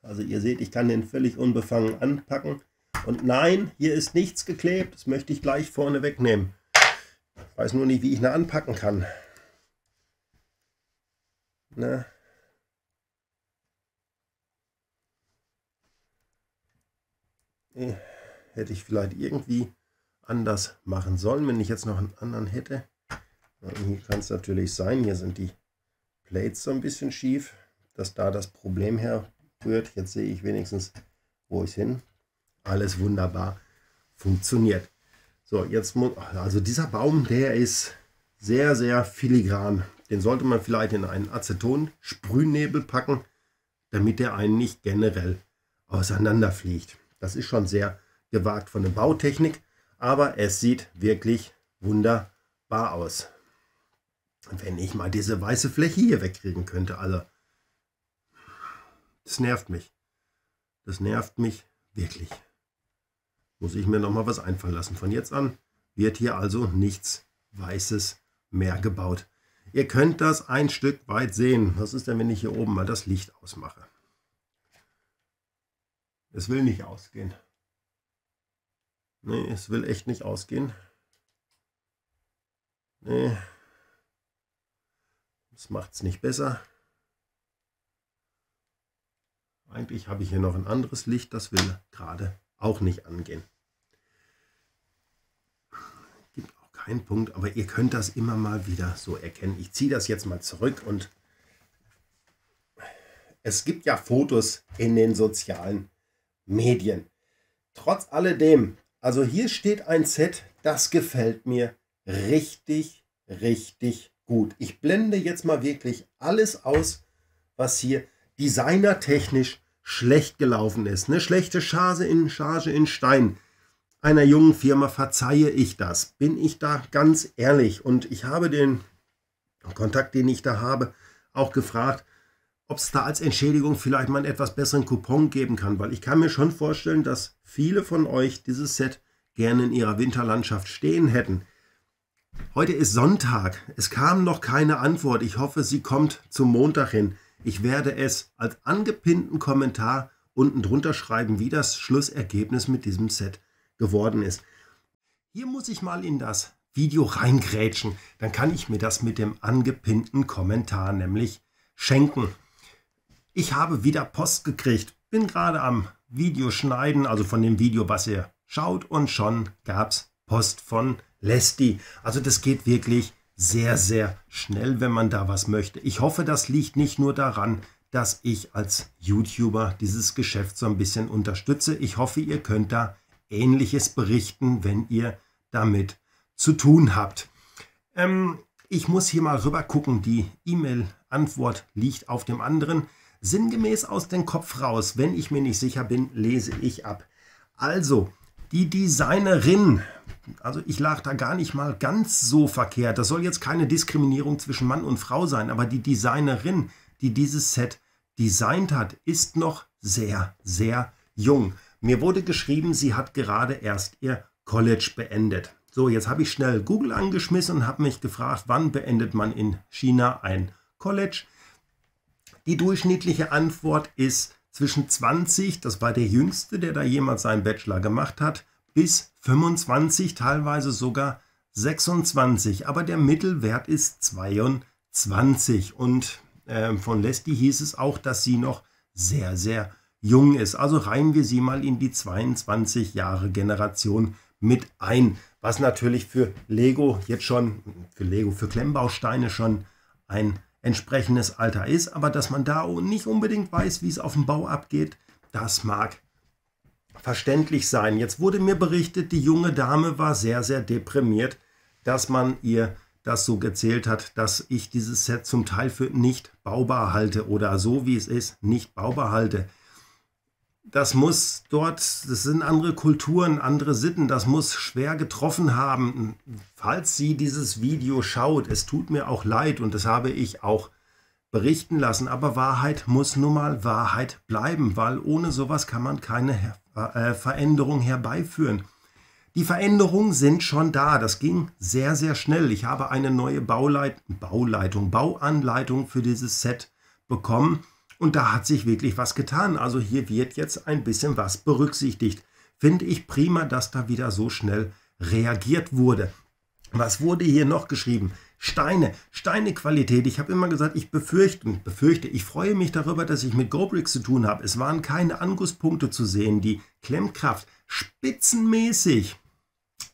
Speaker 1: Also ihr seht, ich kann den völlig unbefangen anpacken. Und nein, hier ist nichts geklebt. Das möchte ich gleich vorne wegnehmen. Ich weiß nur nicht, wie ich ihn anpacken kann. Na. Hätte ich vielleicht irgendwie anders machen sollen, wenn ich jetzt noch einen anderen hätte. Hier kann es natürlich sein, hier sind die Plates so ein bisschen schief, dass da das Problem herrührt. Jetzt sehe ich wenigstens, wo ich hin. Alles wunderbar funktioniert. So, jetzt muss, also dieser Baum, der ist sehr, sehr filigran. Den sollte man vielleicht in einen Aceton-Sprühnebel packen, damit der einen nicht generell auseinanderfliegt. Das ist schon sehr gewagt von der Bautechnik, aber es sieht wirklich wunderbar aus. Wenn ich mal diese weiße Fläche hier wegkriegen könnte, also das nervt mich. Das nervt mich wirklich. Muss ich mir noch mal was einfallen lassen. Von jetzt an wird hier also nichts Weißes mehr gebaut. Ihr könnt das ein Stück weit sehen. Was ist denn, wenn ich hier oben mal das Licht ausmache? Es will nicht ausgehen. Nee, es will echt nicht ausgehen. Nee. Das macht es nicht besser. Eigentlich habe ich hier noch ein anderes Licht, das will gerade auch nicht angehen. Gibt auch keinen Punkt, aber ihr könnt das immer mal wieder so erkennen. Ich ziehe das jetzt mal zurück und es gibt ja Fotos in den sozialen Medien. Trotz alledem, also hier steht ein Set, das gefällt mir richtig, richtig gut. Ich blende jetzt mal wirklich alles aus, was hier designertechnisch schlecht gelaufen ist. Eine schlechte Charge in Stein. Einer jungen Firma verzeihe ich das. Bin ich da ganz ehrlich. Und ich habe den Kontakt, den ich da habe, auch gefragt, ob es da als Entschädigung vielleicht mal einen etwas besseren Coupon geben kann. Weil ich kann mir schon vorstellen, dass viele von euch dieses Set gerne in ihrer Winterlandschaft stehen hätten. Heute ist Sonntag. Es kam noch keine Antwort. Ich hoffe, sie kommt zum Montag hin. Ich werde es als angepinnten Kommentar unten drunter schreiben, wie das Schlussergebnis mit diesem Set geworden ist. Hier muss ich mal in das Video reingrätschen. Dann kann ich mir das mit dem angepinnten Kommentar nämlich schenken. Ich habe wieder Post gekriegt. Bin gerade am Video schneiden, also von dem Video, was ihr schaut. Und schon gab es Post von Lesti. Also das geht wirklich sehr, sehr schnell, wenn man da was möchte. Ich hoffe, das liegt nicht nur daran, dass ich als YouTuber dieses Geschäft so ein bisschen unterstütze. Ich hoffe, ihr könnt da Ähnliches berichten, wenn ihr damit zu tun habt. Ich muss hier mal rüber gucken. Die E-Mail-Antwort liegt auf dem anderen. Sinngemäß aus dem Kopf raus. Wenn ich mir nicht sicher bin, lese ich ab. Also, die Designerin, also ich lag da gar nicht mal ganz so verkehrt. Das soll jetzt keine Diskriminierung zwischen Mann und Frau sein, aber die Designerin, die dieses Set designt hat, ist noch sehr, sehr jung. Mir wurde geschrieben, sie hat gerade erst ihr College beendet. So, jetzt habe ich schnell Google angeschmissen und habe mich gefragt, wann beendet man in China ein College? Die durchschnittliche Antwort ist zwischen 20, das war der Jüngste, der da jemals seinen Bachelor gemacht hat, bis 25, teilweise sogar 26. Aber der Mittelwert ist 22. Und von Leslie hieß es auch, dass sie noch sehr, sehr jung ist. Also reihen wir sie mal in die 22 Jahre Generation mit ein. Was natürlich für Lego jetzt schon, für Klemmbausteine schon ein entsprechendes Alter ist, aber dass man da nicht unbedingt weiß, wie es auf dem Bau abgeht, das mag verständlich sein. Jetzt wurde mir berichtet, die junge Dame war sehr, sehr deprimiert, dass man ihr das so erzählt hat, dass ich dieses Set zum Teil für nicht baubar halte oder so wie es ist, nicht baubar halte. Das muss dort, das sind andere Kulturen, andere Sitten, das muss schwer getroffen haben. Falls sie dieses Video schaut, es tut mir auch leid und das habe ich auch berichten lassen, aber Wahrheit muss nun mal Wahrheit bleiben, weil ohne sowas kann man keine Veränderung herbeiführen. Die Veränderungen sind schon da, das ging sehr, sehr schnell. Ich habe eine neue Bauanleitung für dieses Set bekommen. Und da hat sich wirklich was getan. Also hier wird jetzt ein bisschen was berücksichtigt. Finde ich prima, dass da wieder so schnell reagiert wurde. Was wurde hier noch geschrieben? Steinequalität. Ich habe immer gesagt, ich befürchte, ich freue mich darüber, dass ich mit GoBricks zu tun habe. Es waren keine Angusspunkte zu sehen. Die Klemmkraft spitzenmäßig.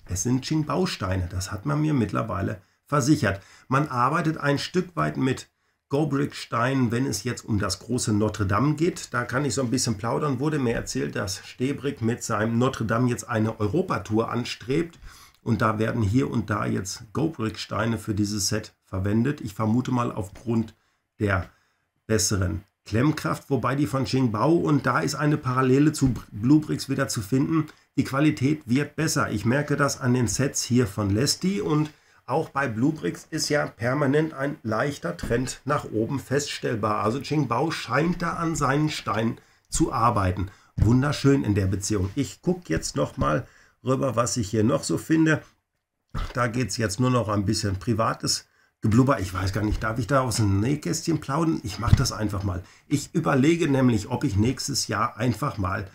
Speaker 1: Es sind Qingbaosteine. Das hat man mir mittlerweile versichert. Man arbeitet ein Stück weit mit GoBrick-Stein, wenn es jetzt um das große Notre Dame geht. Da kann ich so ein bisschen plaudern. Wurde mir erzählt, dass Stebrick mit seinem Notre Dame jetzt eine Europatour anstrebt. Und da werden hier und da jetzt GoBrick-Steine für dieses Set verwendet. Ich vermute mal aufgrund der besseren Klemmkraft, wobei die von Qingbao, und da ist eine Parallele zu Bluebricks wieder zu finden. Die Qualität wird besser. Ich merke das an den Sets hier von Leslie und auch bei Bluebricks ist ja permanent ein leichter Trend nach oben feststellbar. Also Qingbao scheint da an seinen Steinen zu arbeiten. Wunderschön in der Beziehung. Ich gucke jetzt noch mal rüber, was ich hier noch so finde. Da geht es jetzt nur noch ein bisschen privates Geblubber. Ich weiß gar nicht, darf ich da aus dem Nähkästchen plaudern? Ich mache das einfach mal. Ich überlege nämlich, ob ich nächstes Jahr einfach mal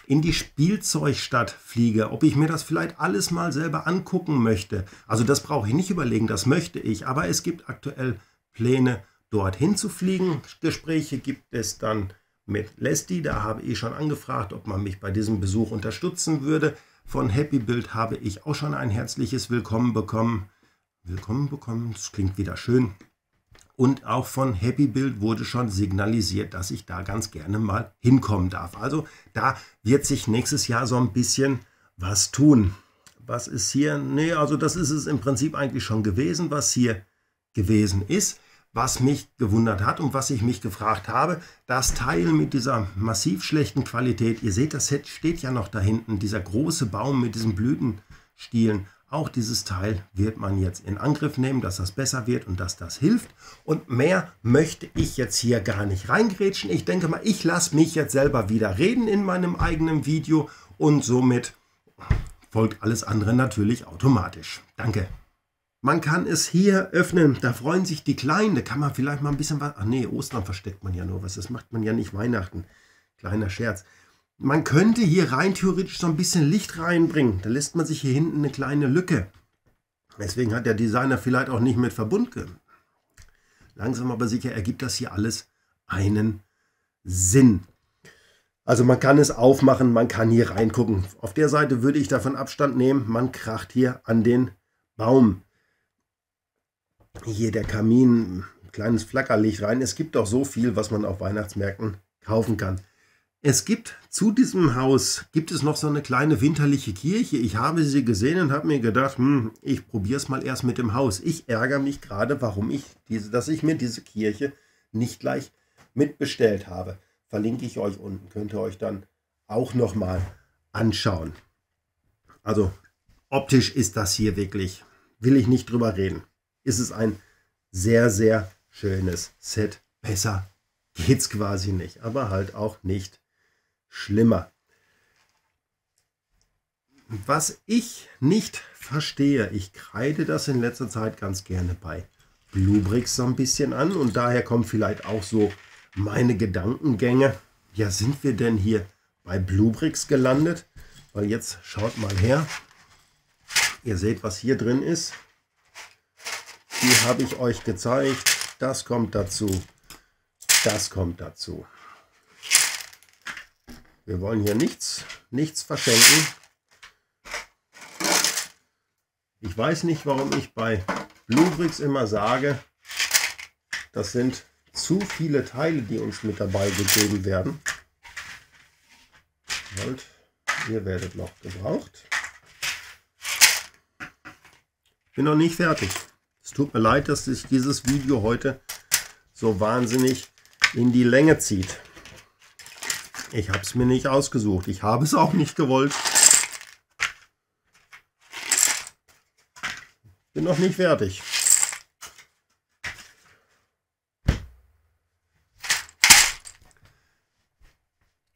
Speaker 1: in die Spielzeugstadt fliege, ob ich mir das vielleicht alles mal selber angucken möchte. Also das brauche ich nicht überlegen, das möchte ich. Aber es gibt aktuell Pläne, dorthin zu fliegen. Gespräche gibt es dann mit Leslie. Da habe ich schon angefragt, ob man mich bei diesem Besuch unterstützen würde. Von Happy Build habe ich auch schon ein herzliches Willkommen bekommen. Willkommen bekommen, das klingt wieder schön. Und auch von Happy Build wurde schon signalisiert, dass ich da ganz gerne mal hinkommen darf. Also da wird sich nächstes Jahr so ein bisschen was tun. Was ist hier? Nee, also das ist es im Prinzip eigentlich schon gewesen, was hier gewesen ist. Was mich gewundert hat und was ich mich gefragt habe, das Teil mit dieser massiv schlechten Qualität. Ihr seht, das Set steht ja noch da hinten, dieser große Baum mit diesen Blütenstielen. Auch dieses Teil wird man jetzt in Angriff nehmen, dass das besser wird und dass das hilft. Und mehr möchte ich jetzt hier gar nicht reingrätschen. Ich denke mal, ich lasse mich jetzt selber wieder reden in meinem eigenen Video und somit folgt alles andere natürlich automatisch. Danke. Man kann es hier öffnen, da freuen sich die Kleinen, da kann man vielleicht mal ein bisschen was... Ach nee, Ostern versteckt man ja nur was, das macht man ja nicht Weihnachten. Kleiner Scherz. Man könnte hier rein theoretisch so ein bisschen Licht reinbringen. Da lässt man sich hier hinten eine kleine Lücke. Deswegen hat der Designer vielleicht auch nicht mit Verbund. Langsam aber sicher ergibt das hier alles einen Sinn. Also man kann es aufmachen, man kann hier reingucken. Auf der Seite würde ich davon Abstand nehmen, man kracht hier an den Baum. Hier der Kamin, ein kleines Flackerlicht rein. Es gibt doch so viel, was man auf Weihnachtsmärkten kaufen kann. Es gibt zu diesem Haus, gibt es noch so eine kleine winterliche Kirche. Ich habe sie gesehen und habe mir gedacht, ich probiere es mal erst mit dem Haus. Ich ärgere mich gerade, dass ich mir diese Kirche nicht gleich mitbestellt habe. Verlinke ich euch unten, könnt ihr euch dann auch nochmal anschauen. Also optisch ist das hier wirklich, will ich nicht drüber reden. Ist es ein sehr, sehr schönes Set. Besser geht's quasi nicht, aber halt auch nicht schlimmer. Was ich nicht verstehe, ich kreide das in letzter Zeit ganz gerne bei Bluebricks so ein bisschen an und daher kommen vielleicht auch so meine Gedankengänge. Ja, sind wir denn hier bei Bluebricks gelandet? Weil jetzt schaut mal her. Ihr seht, was hier drin ist. Die habe ich euch gezeigt. Das kommt dazu. Das kommt dazu. Wir wollen hier nichts verschenken. Ich weiß nicht, warum ich bei Bluebricks immer sage, das sind zu viele Teile, die uns mit dabei gegeben werden. Und ihr werdet noch gebraucht. Bin noch nicht fertig. Es tut mir leid, dass sich dieses Video heute so wahnsinnig in die Länge zieht. Ich habe es mir nicht ausgesucht. Ich habe es auch nicht gewollt. Bin noch nicht fertig.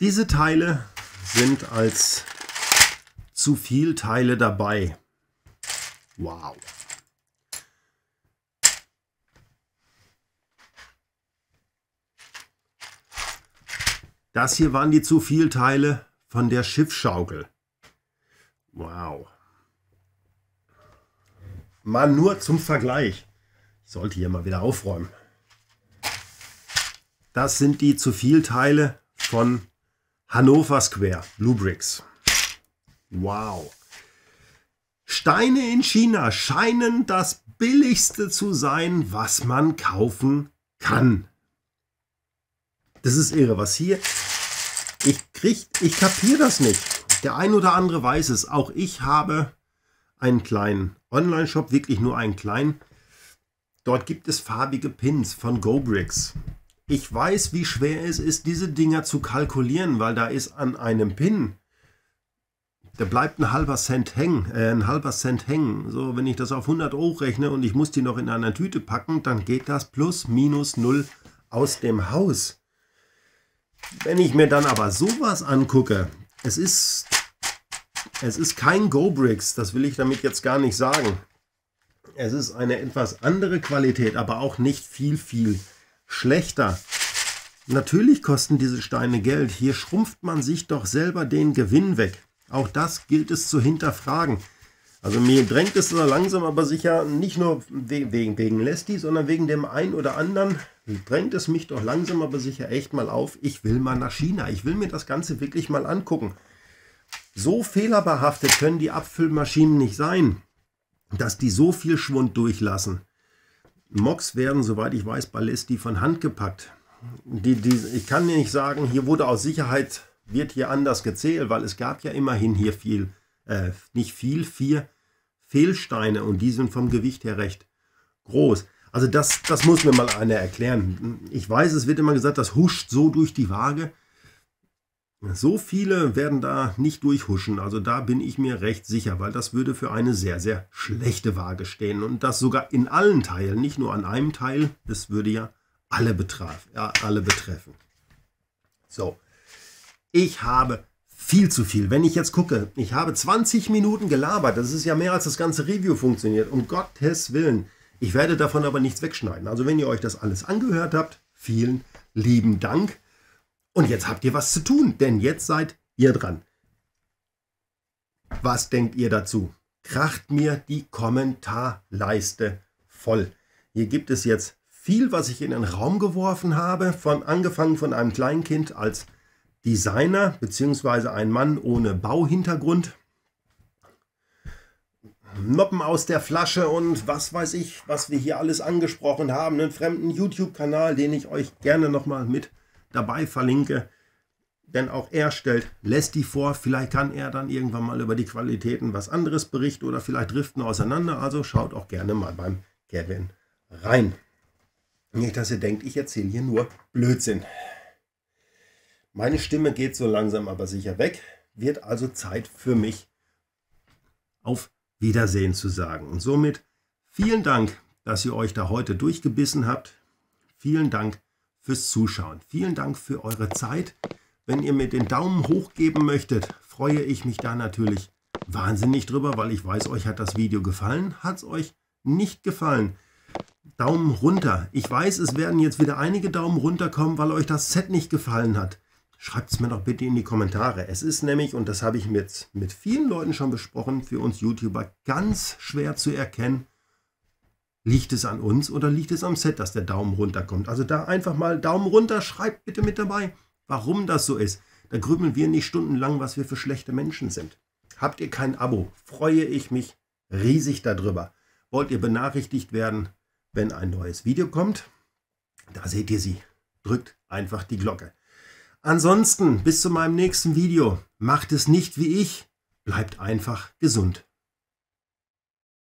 Speaker 1: Diese Teile sind als zu viel Teile dabei. Wow. Das hier waren die zu viel Teile von der Schiffsschaukel. Wow. Mal nur zum Vergleich. Ich sollte hier mal wieder aufräumen. Das sind die zu viel Teile von Hannover Square, Bluebricks. Wow. Steine in China scheinen das billigste zu sein, was man kaufen kann. Das ist irre, was hier... Ich kapiere das nicht. Der ein oder andere weiß es. Auch ich habe einen kleinen Online-Shop, wirklich nur einen kleinen. Dort gibt es farbige Pins von GoBricks. Ich weiß, wie schwer es ist, diese Dinger zu kalkulieren, weil da ist an einem Pin, da bleibt ein halber Cent hängen. So, wenn ich das auf 100 Euro rechne und ich muss die noch in einer Tüte packen, dann geht das plus minus null aus dem Haus. Wenn ich mir dann aber sowas angucke, es ist kein GoBricks, das will ich damit jetzt gar nicht sagen. Es ist eine etwas andere Qualität, aber auch nicht viel, viel schlechter. Natürlich kosten diese Steine Geld. Hier schrumpft man sich doch selber den Gewinn weg. Auch das gilt es zu hinterfragen. Also mir drängt es so langsam aber sicher, nicht nur wegen Lesti, sondern wegen dem einen oder anderen, drängt es mich doch langsam aber sicher echt mal auf, ich will mal nach China. Ich will mir das Ganze wirklich mal angucken. So fehlerbehaftet können die Abfüllmaschinen nicht sein, dass die so viel Schwund durchlassen. Mocs werden, soweit ich weiß, bei Lesti von Hand gepackt. Ich kann nicht sagen, hier wurde aus Sicherheit, wird hier anders gezählt, weil es gab ja immerhin hier vier Fehlsteine und die sind vom Gewicht her recht groß. Also das muss mir mal einer erklären. Ich weiß, es wird immer gesagt, das huscht so durch die Waage. So viele werden da nicht durchhuschen, also da bin ich mir recht sicher, weil das würde für eine sehr, sehr schlechte Waage stehen. Und das sogar in allen Teilen, nicht nur an einem Teil, das würde ja alle betreffen. So, ich habe viel zu viel. Wenn ich jetzt gucke, ich habe 20 Minuten gelabert, das ist ja mehr als das ganze Review funktioniert, um Gottes Willen. Ich werde davon aber nichts wegschneiden. Also wenn ihr euch das alles angehört habt, vielen lieben Dank. Und jetzt habt ihr was zu tun, denn jetzt seid ihr dran. Was denkt ihr dazu? Kracht mir die Kommentarleiste voll. Hier gibt es jetzt viel, was ich in den Raum geworfen habe, angefangen von einem Kleinkind als Designer, beziehungsweise ein Mann ohne Bauhintergrund. Noppen aus der Flasche und was weiß ich, was wir hier alles angesprochen haben. Einen fremden YouTube-Kanal, den ich euch gerne nochmal mit dabei verlinke. Denn auch er stellt Lesti vor. Vielleicht kann er dann irgendwann mal über die Qualitäten was anderes berichten oder vielleicht driften auseinander. Also schaut auch gerne mal beim Kevin rein. Nicht, dass ihr denkt, ich erzähle hier nur Blödsinn. Meine Stimme geht so langsam aber sicher weg. Wird also Zeit für mich, auf Wiedersehen zu sagen. Und somit vielen Dank, dass ihr euch da heute durchgebissen habt. Vielen Dank fürs Zuschauen. Vielen Dank für eure Zeit. Wenn ihr mir den Daumen hoch geben möchtet, freue ich mich da natürlich wahnsinnig drüber, weil ich weiß, euch hat das Video gefallen. Hat es euch nicht gefallen? Daumen runter. Ich weiß, es werden jetzt wieder einige Daumen runter kommen, weil euch das Set nicht gefallen hat. Schreibt es mir doch bitte in die Kommentare. Es ist nämlich, und das habe ich mit vielen Leuten schon besprochen, für uns YouTuber ganz schwer zu erkennen, liegt es an uns oder liegt es am Set, dass der Daumen runter kommt. Also da einfach mal Daumen runter, schreibt bitte mit dabei, warum das so ist. Da grübeln wir nicht stundenlang, was wir für schlechte Menschen sind. Habt ihr kein Abo, freue ich mich riesig darüber. Wollt ihr benachrichtigt werden, wenn ein neues Video kommt? Da seht ihr sie. Drückt einfach die Glocke. Ansonsten, bis zu meinem nächsten Video. Macht es nicht wie ich. Bleibt einfach gesund.